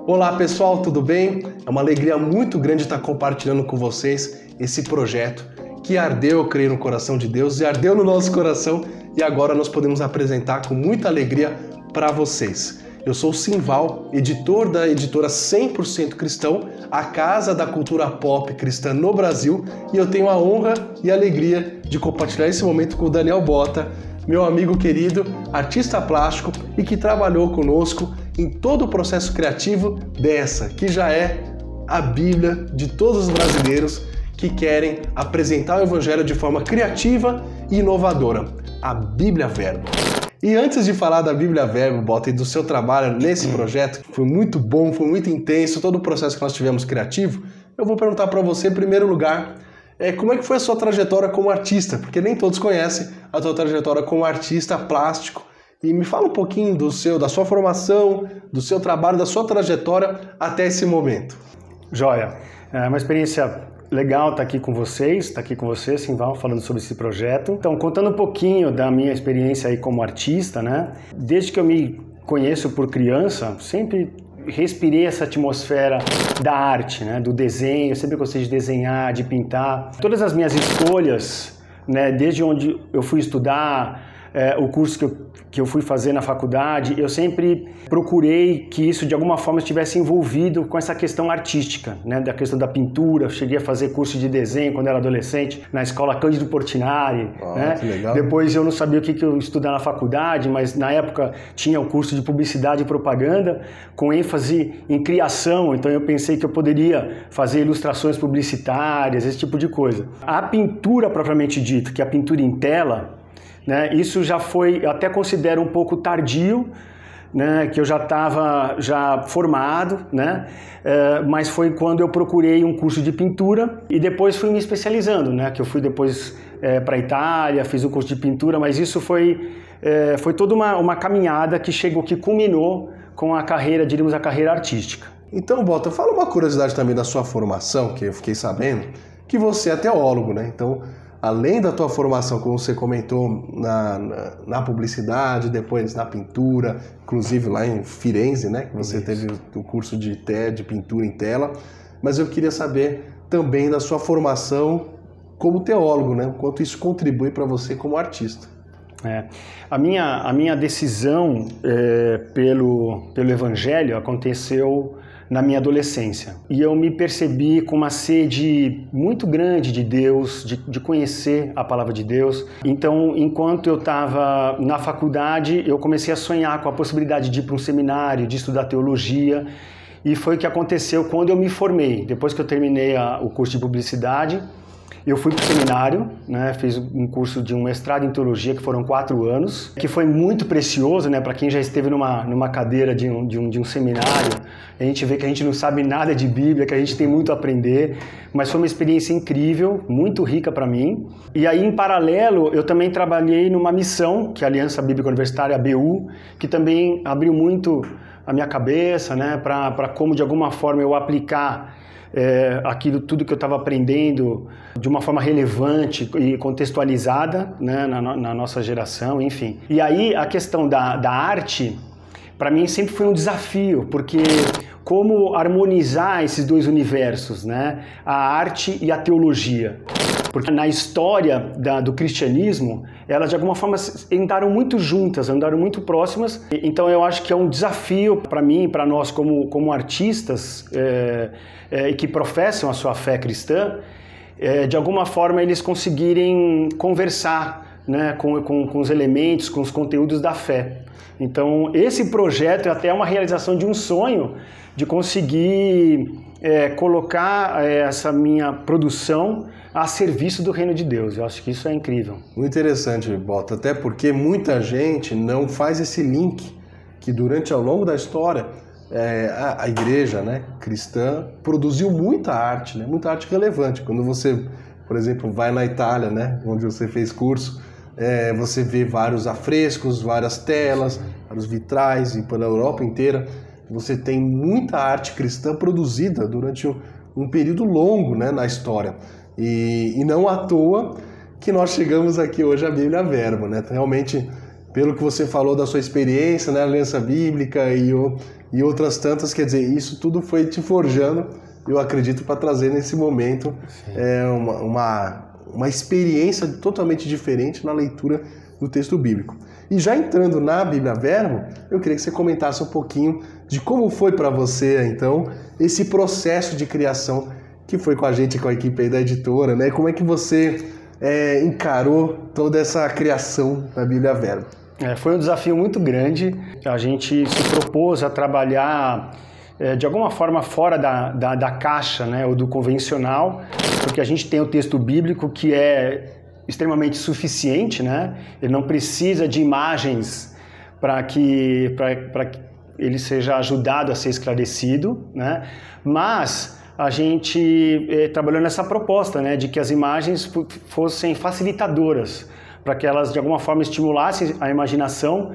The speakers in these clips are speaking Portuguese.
Olá pessoal, tudo bem? É uma alegria muito grande estar compartilhando com vocês esse projeto que ardeu, eu creio, no coração de Deus e ardeu no nosso coração e agora nós podemos apresentar com muita alegria para vocês. Eu sou o Simval, editor da editora 100% Cristão, a casa da cultura pop cristã no Brasil, e eu tenho a honra e a alegria de compartilhar esse momento com o Daniel Bota, meu amigo querido, artista plástico e que trabalhou conosco em todo o processo criativo dessa, que já é a Bíblia de todos os brasileiros que querem apresentar o Evangelho de forma criativa e inovadora, a Bíblia Verbo. E antes de falar da Bíblia Verbo, Bota, e do seu trabalho nesse projeto, que foi muito bom, foi muito intenso, todo o processo que nós tivemos criativo, eu vou perguntar para você, em primeiro lugar, como é que foi a sua trajetória como artista? Porque nem todos conhecem a sua trajetória como artista plástico. E me fala um pouquinho da sua formação, do seu trabalho, da sua trajetória até esse momento. Joia. É uma experiência legal estar aqui com vocês, Simval, falando sobre esse projeto. Então, contando um pouquinho da minha experiência aí como artista, né? Desde que eu me conheço por criança, sempre respirei essa atmosfera da arte, né? Do desenho, sempre gostei de desenhar, de pintar. Todas as minhas escolhas, né? Desde onde eu fui estudar, o curso que eu fui fazer na faculdade, eu sempre procurei que isso de alguma forma estivesse envolvido com essa questão artística, né, da questão da pintura. Eu cheguei a fazer curso de desenho quando era adolescente, na escola Cândido Portinari. Né? Que legal. Depois eu não sabia o que eu ia estudar na faculdade, mas na época tinha o curso de publicidade e propaganda, com ênfase em criação, então eu pensei que eu poderia fazer ilustrações publicitárias, esse tipo de coisa. A pintura propriamente dita, que é a pintura em tela, né, isso já foi, eu até considero um pouco tardio, né, que eu já estava formado, né, mas foi quando eu procurei um curso de pintura e depois fui me especializando, né, que eu fui depois para a Itália, fiz o curso de pintura, mas isso foi toda uma caminhada que culminou com a carreira, diríamos, a carreira artística. Então, Bota, fala uma curiosidade também da sua formação, que eu fiquei sabendo, que você é teólogo, né, então além da tua formação, como você comentou, na publicidade, depois na pintura, inclusive lá em Firenze, né, que você teve o curso de pintura em tela, mas eu queria saber também da sua formação como teólogo, né, o quanto isso contribui para você como artista. A minha decisão pelo Evangelho aconteceu na minha adolescência. E eu me percebi com uma sede muito grande de Deus, de conhecer a palavra de Deus. Então, enquanto eu estava na faculdade, eu comecei a sonhar com a possibilidade de ir para um seminário, de estudar teologia. E foi o que aconteceu quando eu me formei. Depois que eu terminei o curso de publicidade, eu fui para o seminário, né, fiz um curso de um mestrado em teologia, que foram 4 anos, que foi muito precioso, né, para quem já esteve numa cadeira de um seminário. A gente vê que a gente não sabe nada de Bíblia, que a gente tem muito a aprender, mas foi uma experiência incrível, muito rica para mim. E aí, em paralelo, eu também trabalhei numa missão, que é a Aliança Bíblica Universitária, a ABU, que também abriu muito a minha cabeça, né, para como, de alguma forma, eu aplicar aquilo tudo que eu estava aprendendo de uma forma relevante e contextualizada, né, na nossa geração, enfim. E aí a questão da arte, para mim sempre foi um desafio, porque como harmonizar esses dois universos, né, a arte e a teologia. Porque na história do cristianismo, elas de alguma forma andaram muito juntas, andaram muito próximas. Então eu acho que é um desafio para mim, para nós como artistas que professam a sua fé cristã, de alguma forma eles conseguirem conversar, né, com os elementos, com os conteúdos da fé. Então esse projeto é até uma realização de um sonho de conseguir colocar essa minha produção a serviço do reino de Deus. Eu acho que isso é incrível. Muito interessante, Bota, até porque muita gente não faz esse link que ao longo da história a igreja, né, cristã produziu muita arte, né, muita arte relevante. Quando você, por exemplo, vai na Itália, né, onde você fez curso, você vê vários afrescos, várias telas, vários vitrais, e pela Europa inteira você tem muita arte cristã produzida durante um período longo, né, na história. E não à toa que nós chegamos aqui hoje à Bíblia Verbo, né? Realmente, pelo que você falou da sua experiência na Aliança Bíblica e e outras tantas, quer dizer, isso tudo foi te forjando, eu acredito, para trazer nesse momento uma experiência totalmente diferente na leitura do texto bíblico. E já entrando na Bíblia Verbo, eu queria que você comentasse um pouquinho de como foi para você, então, esse processo de criação que foi com a gente, com a equipe aí da editora, né? Como é que você encarou toda essa criação da Bíblia Verbo? Foi um desafio muito grande. A gente se propôs a trabalhar de alguma forma fora da caixa, né, ou do convencional, porque a gente tem o texto bíblico que é extremamente suficiente, né? Ele não precisa de imagens para que ele seja ajudado a ser esclarecido, né? Mas a gente trabalhou nessa proposta, né, de que as imagens fossem facilitadoras, para que elas de alguma forma estimulassem a imaginação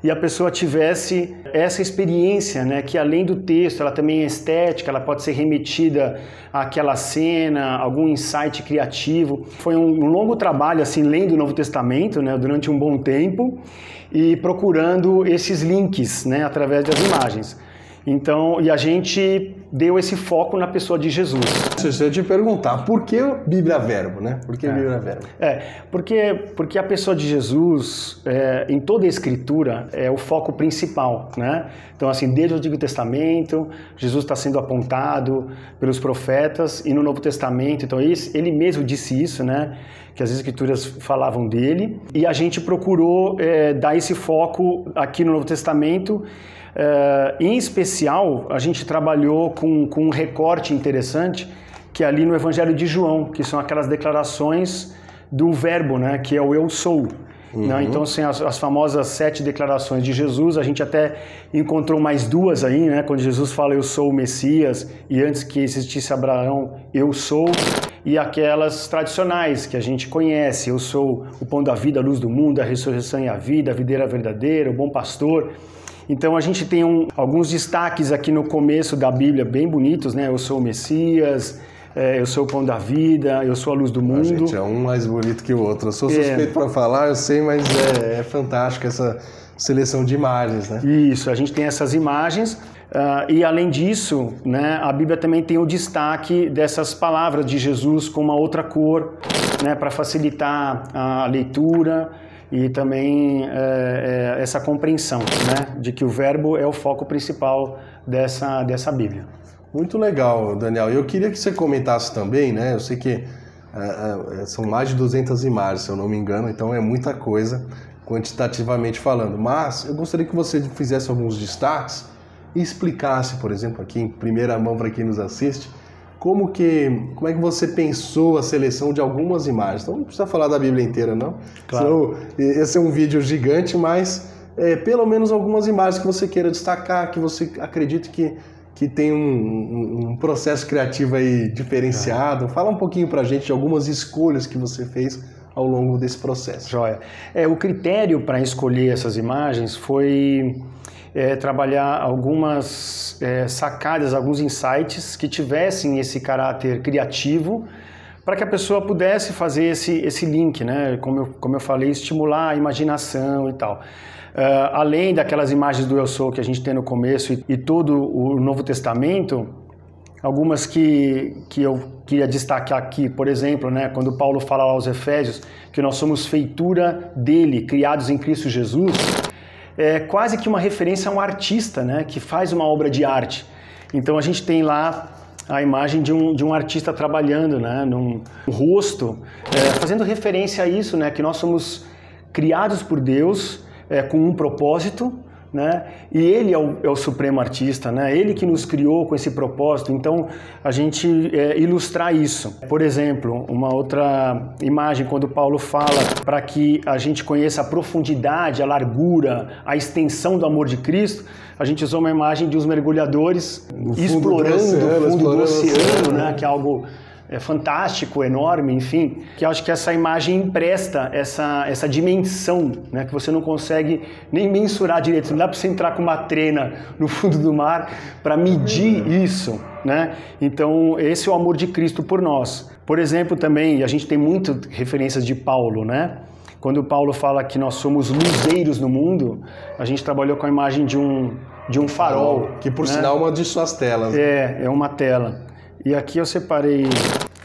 e a pessoa tivesse essa experiência, né, que além do texto, ela também é estética, ela pode ser remetida àquela cena, algum insight criativo. Foi um longo trabalho, assim, lendo o Novo Testamento, né, durante um bom tempo e procurando esses links, né, através das imagens. Então, e a gente deu esse foco na pessoa de Jesus. Se eu te perguntar, por que Bíblia Verbo, né? Por que Bíblia Verbo? Porque a pessoa de Jesus, em toda a Escritura, é o foco principal, né? Então, assim, desde o Antigo Testamento, Jesus está sendo apontado pelos profetas, e no Novo Testamento, então ele mesmo disse isso, né? Que as Escrituras falavam dele, e a gente procurou dar esse foco aqui no Novo Testamento. Em especial, a gente trabalhou com um recorte interessante, que é ali no Evangelho de João, que são aquelas declarações do verbo, né, que é o eu sou. Né? Então, assim, as famosas 7 declarações de Jesus, a gente até encontrou mais 2 aí, né, quando Jesus fala eu sou o Messias, e antes que existisse Abraão, eu sou, e aquelas tradicionais que a gente conhece, eu sou o pão da vida, a luz do mundo, a ressurreição e a vida, a videira verdadeira, o bom pastor. Então a gente tem alguns destaques aqui no começo da Bíblia bem bonitos, né? Eu sou o Messias, eu sou o pão da vida, eu sou a luz do mundo. Gente, é um mais bonito que o outro. Eu sou suspeito para falar, eu sei, mas é fantástico essa seleção de imagens, né? Isso, a gente tem essas imagens. E além disso, né, a Bíblia também tem o destaque dessas palavras de Jesus com uma outra cor, né, para facilitar a leitura. E também essa compreensão, né, de que o verbo é o foco principal dessa Bíblia. Muito legal, Daniel. Eu queria que você comentasse também, né? Eu sei que são mais de 200 imagens, se eu não me engano, então é muita coisa quantitativamente falando. Mas eu gostaria que você fizesse alguns destaques e explicasse, por exemplo, aqui em primeira mão para quem nos assiste, como é que você pensou a seleção de algumas imagens. Então não precisa falar da Bíblia inteira, não. Claro. Senão, esse é um vídeo gigante, mas pelo menos algumas imagens que você queira destacar, que você acredite que tem um processo criativo aí diferenciado. Fala um pouquinho pra gente de algumas escolhas que você fez ao longo desse processo. Joia. O critério para escolher essas imagens foi trabalhar algumas sacadas, alguns insights que tivessem esse caráter criativo para que a pessoa pudesse fazer esse link, né? Como eu falei, estimular a imaginação e tal. Além daquelas imagens do eu sou que a gente tem no começo e todo o Novo Testamento, algumas que eu queria destacar aqui, por exemplo, né, quando Paulo fala aos Efésios que nós somos feitura dele, criados em Cristo Jesus, é quase que uma referência a um artista, né, que faz uma obra de arte. Então a gente tem lá a imagem de um artista trabalhando, né, num rosto, fazendo referência a isso, né, que nós somos criados por Deus com um propósito, né, e ele é o supremo artista, né, ele que nos criou com esse propósito. Então a gente ilustrar isso. Por exemplo, uma outra imagem quando Paulo fala para que a gente conheça a profundidade, a largura, a extensão do amor de Cristo, a gente usou uma imagem de uns mergulhadores explorando o fundo do oceano, né, que é algo fantástico, enorme, enfim, que eu acho que essa imagem empresta essa dimensão, né, que você não consegue nem mensurar direito, não dá para você entrar com uma trena no fundo do mar para medir isso, né? Então esse é o amor de Cristo por nós. Por exemplo, também, a gente tem muitas referências de Paulo, né? Quando Paulo fala que nós somos luzeiros no mundo, a gente trabalhou com a imagem de um de um farol. Que por né? sinal é uma de suas telas. É uma tela. E aqui eu separei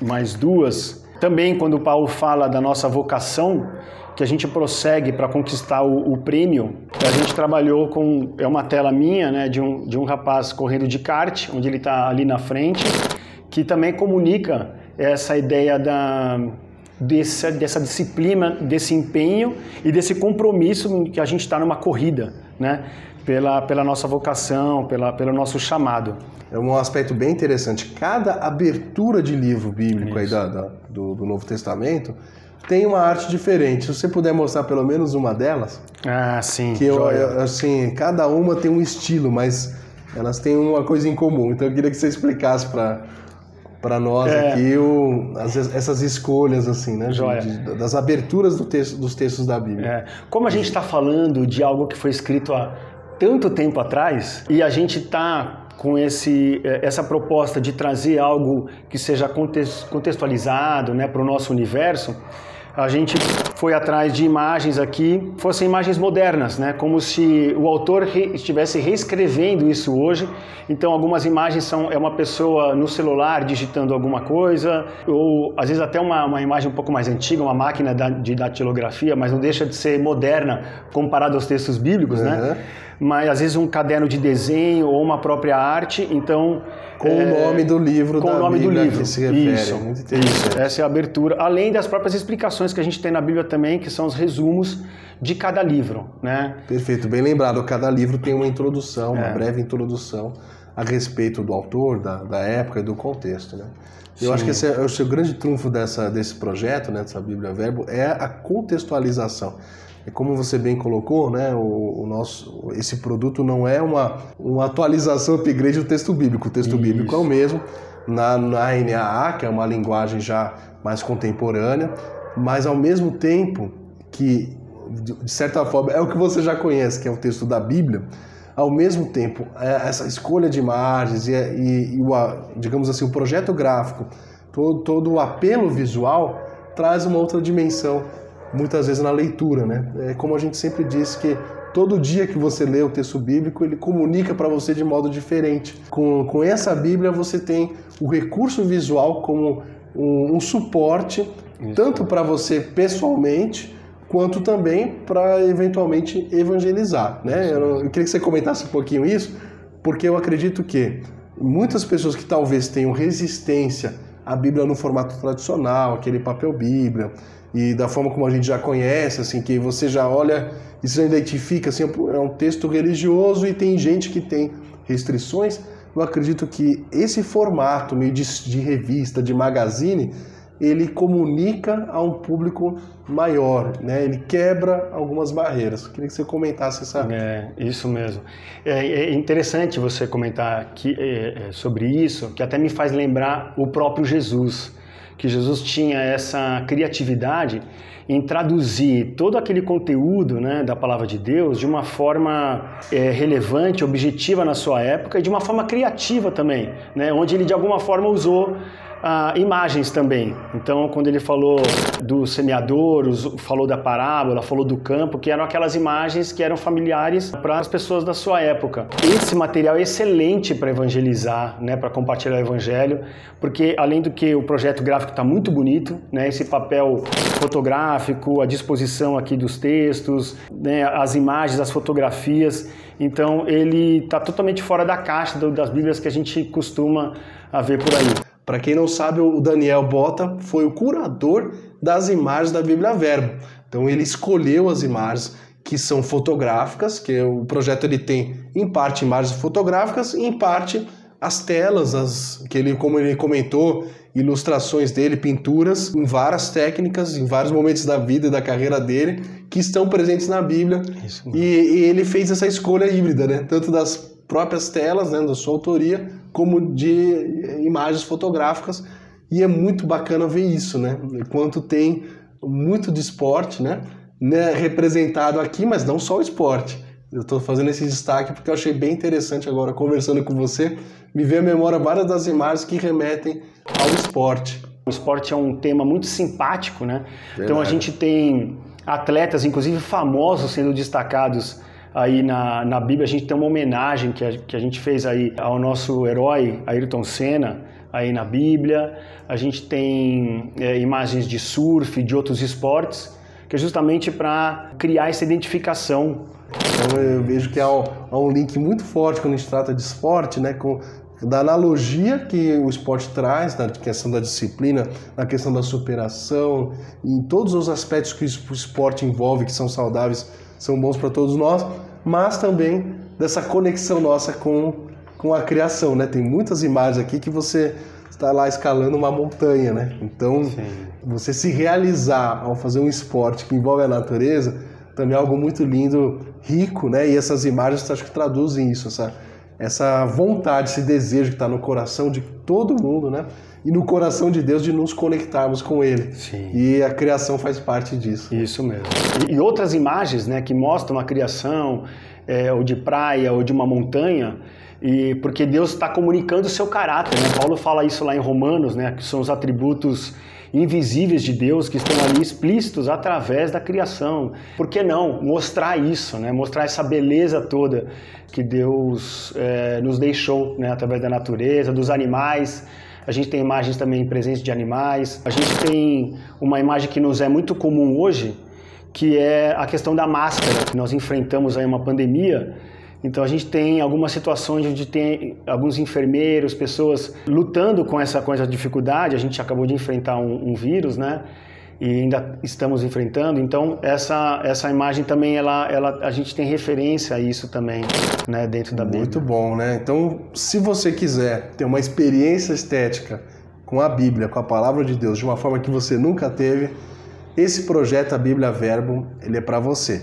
mais duas. Também quando o Paulo fala da nossa vocação, que a gente prossegue para conquistar o prêmio, a gente trabalhou com, é uma tela minha, né, de um rapaz correndo de kart, onde ele está ali na frente, que também comunica essa ideia dessa disciplina, desse empenho e desse compromisso que a gente está numa corrida, né, pela nossa vocação, pelo nosso chamado. É um aspecto bem interessante. Cada abertura de livro bíblico aí do Novo Testamento tem uma arte diferente. Se você puder mostrar pelo menos uma delas. Ah, sim. Que assim, cada uma tem um estilo, mas elas têm uma coisa em comum. Então eu queria que você explicasse para nós aqui essas escolhas, assim, né? Das aberturas dos textos da Bíblia. Como a gente está falando de algo que foi escrito há tanto tempo atrás, e a gente está com essa proposta de trazer algo que seja contextualizado, né, para o nosso universo, a gente foi atrás de imagens aqui, fossem imagens modernas, né? Como se o autor estivesse reescrevendo isso hoje. Então algumas imagens é uma pessoa no celular digitando alguma coisa, ou às vezes até uma imagem um pouco mais antiga, uma máquina de datilografia, mas não deixa de ser moderna comparado aos textos bíblicos, né? Mas às vezes um caderno de desenho ou uma própria arte, então... Com o nome do livro com o nome do livro. Que se refere. Isso, essa é a abertura. Além das próprias explicações que a gente tem na Bíblia também, que são os resumos de cada livro, né? Perfeito, bem lembrado. Cada livro tem uma introdução, uma breve introdução a respeito do autor, da época e do contexto, né? Eu acho que esse é o seu grande trunfo desse projeto, né, dessa Bíblia Verbo, é a contextualização. E como você bem colocou, né, esse produto não é uma atualização, upgrade do texto bíblico. O texto bíblico é o mesmo na NAA, que é uma linguagem já mais contemporânea, mas ao mesmo tempo que, de certa forma, é o que você já conhece, que é o texto da Bíblia, ao mesmo tempo, essa escolha de imagens digamos assim, o projeto gráfico, todo o apelo visual traz uma outra dimensão, muitas vezes na leitura, né? É como a gente sempre diz que todo dia que você lê o texto bíblico, ele comunica para você de modo diferente. Com essa Bíblia você tem o recurso visual como um suporte, tanto para você pessoalmente, quanto também para eventualmente evangelizar, né? Eu queria que você comentasse um pouquinho isso, porque eu acredito que muitas pessoas que talvez tenham resistência à Bíblia no formato tradicional, aquele papel Bíblia, e da forma como a gente já conhece, assim, que você já olha e se identifica, assim, é um texto religioso e tem gente que tem restrições. Eu acredito que esse formato meio de revista, de magazine, ele comunica a um público maior, né? Ele quebra algumas barreiras. Eu queria que você comentasse essa... Isso mesmo. É interessante você comentar aqui, sobre isso, que até me faz lembrar o próprio Jesus, que Jesus tinha essa criatividade em traduzir todo aquele conteúdo, né, da palavra de Deus de uma forma relevante, objetiva na sua época e de uma forma criativa também, né, onde ele de alguma forma usou imagens também. Então, quando ele falou do semeador, falou da parábola, falou do campo, que eram aquelas imagens que eram familiares para as pessoas da sua época. Esse material é excelente para evangelizar, né, para compartilhar o evangelho, porque além do que o projeto gráfico está muito bonito, né, esse papel fotográfico, a disposição aqui dos textos, né, as imagens, as fotografias, então ele está totalmente fora da caixa das Bíblias que a gente costuma ver por aí. Para quem não sabe, o Daniel Bota foi o curador das imagens da Bíblia Verbo. Então ele escolheu as imagens que são fotográficas, que o projeto ele tem em parte imagens fotográficas e em parte as telas, como ele comentou, ilustrações dele, pinturas, em várias técnicas, em vários momentos da vida e da carreira dele, que estão presentes na Bíblia. E ele fez essa escolha híbrida, né? Tanto das próprias telas, né, da sua autoria, como de imagens fotográficas, e é muito bacana ver isso, né? Enquanto tem muito de esporte, né, representado aqui, mas não só o esporte. Eu estou fazendo esse destaque porque eu achei bem interessante agora, conversando com você, me veio à memória várias das imagens que remetem ao esporte. O esporte é um tema muito simpático, né? Verdade. Então a gente tem atletas, inclusive famosos, sendo destacados aí na Bíblia a gente tem uma homenagem que a gente fez aí ao nosso herói Ayrton Senna, aí na Bíblia. A gente tem imagens de surf, de outros esportes, que é justamente para criar essa identificação. Então eu vejo que há um link muito forte quando a gente trata de esporte, né, da analogia que o esporte traz, na questão da disciplina, na questão da superação, em todos os aspectos que o esporte envolve, que são saudáveis, são bons para todos nós, mas também dessa conexão nossa com a criação, né? Tem muitas imagens aqui que você está lá escalando uma montanha, né? Então, sim, você se realizar ao fazer um esporte que envolve a natureza também é algo muito lindo, rico, né? E essas imagens acho que traduzem isso, essa vontade, esse desejo que está no coração de todo mundo, né? E no coração de Deus de nos conectarmos com Ele. Sim. E a criação faz parte disso. Isso mesmo. E outras imagens, né, que mostram a criação, ou de praia, ou de uma montanha, porque Deus está comunicando o seu caráter, né? Paulo fala isso lá em Romanos, né, que são os atributos invisíveis de Deus que estão ali explícitos através da criação. Por que não mostrar isso, né? Mostrar essa beleza toda que Deus nos deixou, né? Através da natureza, dos animais. A gente tem imagens também presentes de animais. A gente tem uma imagem que nos é muito comum hoje, que é a questão da máscara, que nós enfrentamos aí uma pandemia. Então a gente tem algumas situações onde tem alguns enfermeiros, pessoas lutando com essa dificuldade. A gente acabou de enfrentar um vírus, né? E ainda estamos enfrentando. Então essa imagem também, a gente tem referência a isso também, né? Dentro da Bíblia. Muito bom, né? Então, se você quiser ter uma experiência estética com a Bíblia, com a Palavra de Deus, de uma forma que você nunca teve, esse projeto, a Bíblia Verbo, ele é para você.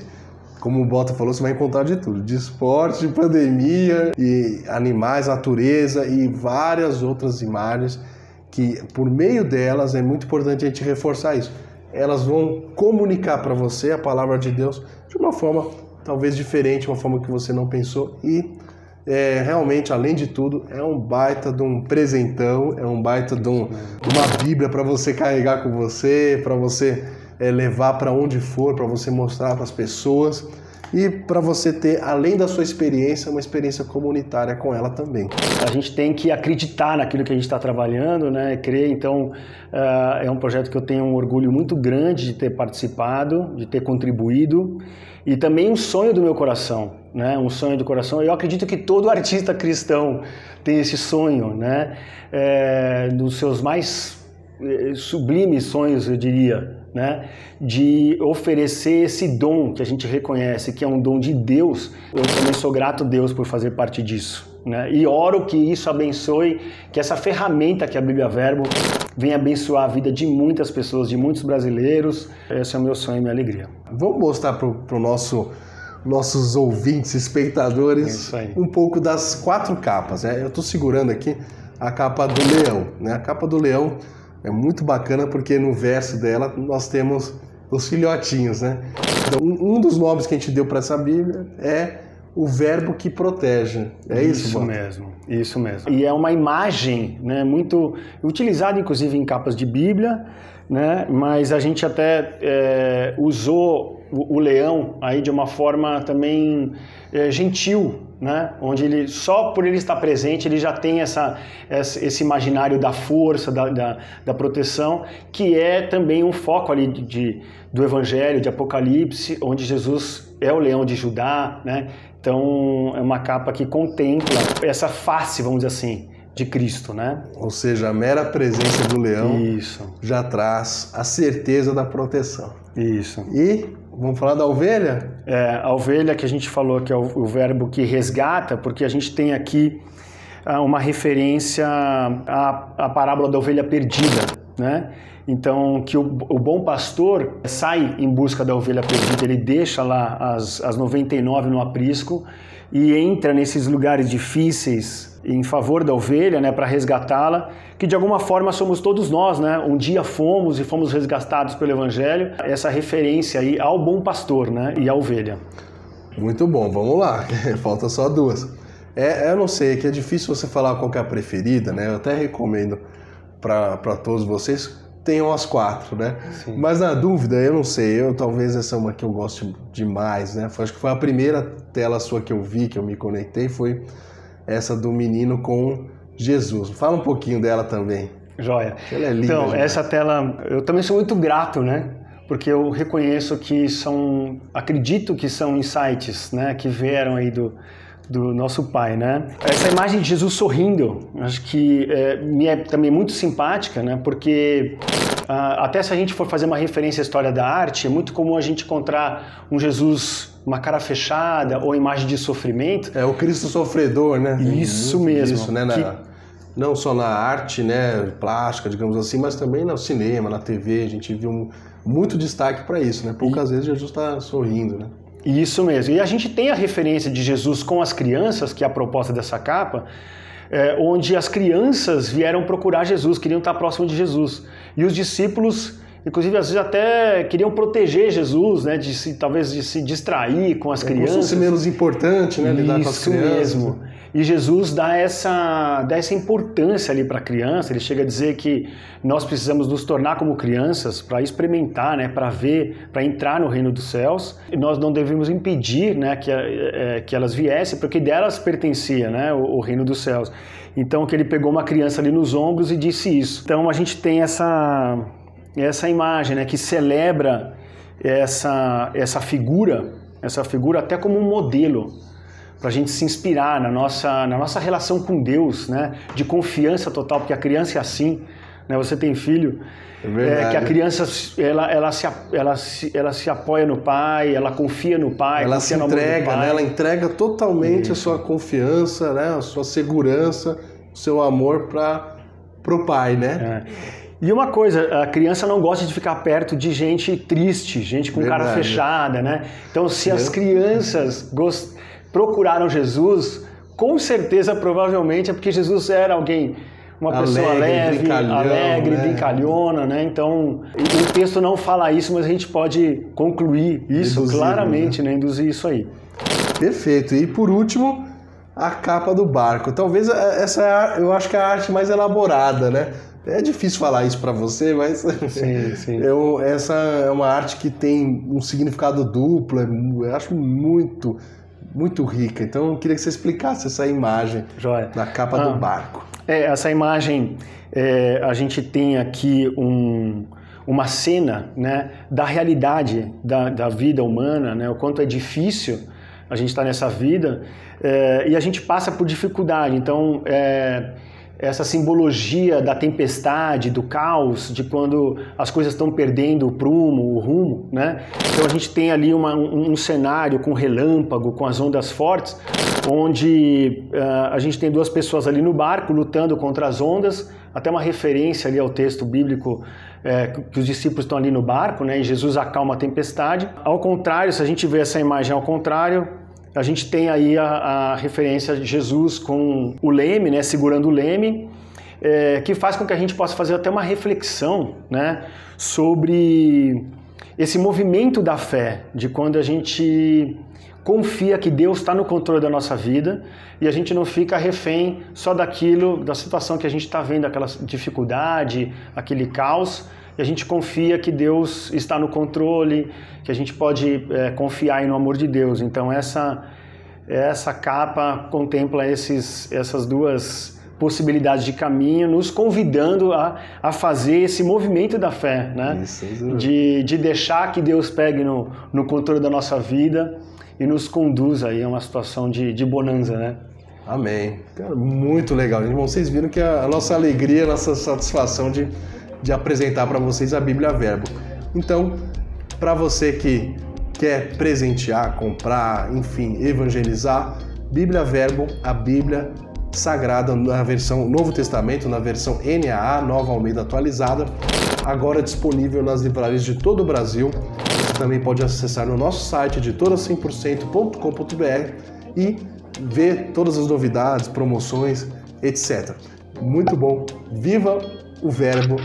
Como o Bota falou, você vai encontrar de tudo, de esporte, de pandemia, e animais, natureza e várias outras imagens que, por meio delas, é muito importante a gente reforçar isso. Elas vão comunicar para você a palavra de Deus de uma forma talvez diferente, uma forma que você não pensou, e realmente, além de tudo, é um baita de um presentão, é um baita de uma Bíblia para você carregar com você, para você levar para onde for, para você mostrar para as pessoas e para você ter, além da sua experiência, uma experiência comunitária com ela também. A gente tem que acreditar naquilo que a gente está trabalhando, né? Crer. Então, é um projeto que eu tenho um orgulho muito grande de ter participado, de ter contribuído, e também um sonho do meu coração, né? Um sonho do coração. Eu acredito que todo artista cristão tem esse sonho, né? Dos seus mais sublimes sonhos, eu diria, né? De oferecer esse dom que a gente reconhece que é um dom de Deus. Eu também sou grato a Deus por fazer parte disso, né? E oro que isso abençoe, que essa ferramenta que é a Bíblia Verbo venha abençoar a vida de muitas pessoas, de muitos brasileiros. Esse é o meu sonho e minha alegria. Vamos mostrar para o nossos ouvintes, espectadores, um pouco das 4 capas, né? Eu estou segurando aqui a capa do leão, né? A capa do leão é muito bacana porque no verso dela nós temos os filhotinhos, né? Então, um dos nomes que a gente deu para essa Bíblia é o Verbo que protege. É isso, Isso mesmo, isso mesmo. E é uma imagem, né, muito utilizada, inclusive, em capas de Bíblia, né? Mas a gente até usou o leão aí de uma forma também gentil, né? Onde ele, só por ele estar presente, ele já tem esse imaginário da força, da proteção, que é também um foco ali do Evangelho, de Apocalipse, onde Jesus é o leão de Judá, né? Então é uma capa que contempla essa face, vamos dizer assim, de Cristo, né? Ou seja, a mera presença do leão já traz a certeza da proteção. Isso. E vamos falar da ovelha? A ovelha que a gente falou que é o verbo que resgata, porque a gente tem aqui uma referência à parábola da ovelha perdida, né? Então, que o bom pastor sai em busca da ovelha perdida, ele deixa lá as 99 no aprisco e entra nesses lugares difíceis em favor da ovelha, né, para resgatá-la, que de alguma forma somos todos nós, né? Um dia fomos e fomos resgatados pelo Evangelho, essa referência aí ao bom pastor, né, e à ovelha. Muito bom, vamos lá, falta só 2. Eu não sei, que é difícil você falar qual que é a preferida, né? Eu até recomendo para todos vocês tenham as 4, né? Sim. Mas na dúvida, eu não sei, talvez essa é uma que eu gosto demais, né? Acho que foi a primeira tela sua que eu vi, que eu me conectei, foi essa do menino com Jesus. Fala um pouquinho dela também. Joia. Ela é linda. Então, demais. Essa tela, eu também sou muito grato, né? Porque eu reconheço que acredito que são insights, né? Que vieram aí do nosso pai, né? Essa imagem de Jesus sorrindo, acho que me é também muito simpática, né? Porque até se a gente for fazer uma referência à história da arte, é muito comum a gente encontrar um Jesus, uma cara fechada ou imagem de sofrimento. É o Cristo sofredor, né? Isso mesmo. Isso, né? Não só na arte, né, plástica, digamos assim, mas também no cinema, na TV, a gente viu muito destaque para isso, né? Poucas vezes Jesus está sorrindo, né? Isso mesmo. E a gente tem a referência de Jesus com as crianças, que é a proposta dessa capa, onde as crianças vieram procurar Jesus, queriam estar próximo de Jesus. E os discípulos, inclusive, às vezes até queriam proteger Jesus, né, talvez de se distrair com as crianças. Como se fosse menos importante, né, lidar com as crianças. Isso mesmo. E Jesus dá essa importância ali para a criança. Ele chega a dizer que nós precisamos nos tornar como crianças para experimentar, né, para ver, para entrar no reino dos céus. E nós não devemos impedir, né, que elas viessem, porque delas pertencia, né, o reino dos céus. Então, que ele pegou uma criança ali nos ombros e disse isso. Então, a gente tem essa imagem, né, que celebra essa figura até como um modelo, para a gente se inspirar na nossa relação com Deus, né? De confiança total, porque a criança é assim, né? Você tem filho, que a criança ela se apoia no pai, ela confia no pai, ela se entrega, né? Ela entrega totalmente a sua confiança, né? A sua segurança, o seu amor para o pai, né? E uma coisa, a criança não gosta de ficar perto de gente triste, gente com cara fechada, né? Então, se as crianças procuraram Jesus, com certeza, provavelmente, é porque Jesus era uma pessoa alegre, brincalhona, né? Então, o texto não fala isso, mas a gente pode concluir isso deduzir, claramente, né? Induzir isso aí. Perfeito. E por último, a capa do barco. Talvez essa eu acho que é a arte mais elaborada, né? É difícil falar isso para você, mas sim. Essa é uma arte que tem um significado duplo, eu acho muito rica. Então eu queria que você explicasse essa imagem da capa do barco. Essa imagem, a gente tem aqui uma cena, né, da realidade da vida humana, né, o quanto é difícil a gente estar nessa vida, e a gente passa por dificuldade. Então, essa simbologia da tempestade, do caos, de quando as coisas estão perdendo o prumo, o rumo, né? Então a gente tem ali um cenário com relâmpago, com as ondas fortes, onde a gente tem duas pessoas ali no barco lutando contra as ondas, até uma referência ali ao texto bíblico, que os discípulos estão ali no barco, né? E Jesus acalma a tempestade. Ao contrário, se a gente vê essa imagem ao contrário, a gente tem aí a referência de Jesus com o leme, né, segurando o leme, que faz com que a gente possa fazer até uma reflexão, né, sobre esse movimento da fé, de quando a gente confia que Deus está no controle da nossa vida e a gente não fica refém só da situação que a gente está vendo, aquela dificuldade, aquele caos, e a gente confia que Deus está no controle, que a gente pode confiar aí no amor de Deus. Então essa capa contempla essas duas possibilidades de caminho, nos convidando a fazer esse movimento da fé, né? Isso. De deixar que Deus pegue no controle da nossa vida e nos conduza aí a uma situação de bonança, né? Amém. Cara, muito legal. Irmão, vocês viram que a nossa alegria, a nossa satisfação de apresentar para vocês a Bíblia Verbo. Então, para você que quer presentear, comprar, enfim, evangelizar, Bíblia Verbo, a Bíblia Sagrada na versão Novo Testamento, na versão NAA, Nova Almeida Atualizada, agora disponível nas livrarias de todo o Brasil. Você também pode acessar no nosso site editora100%.com.br e ver todas as novidades, promoções, etc. Muito bom. Viva o Verbo,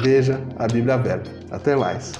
veja a Bíblia Verbo. Até mais.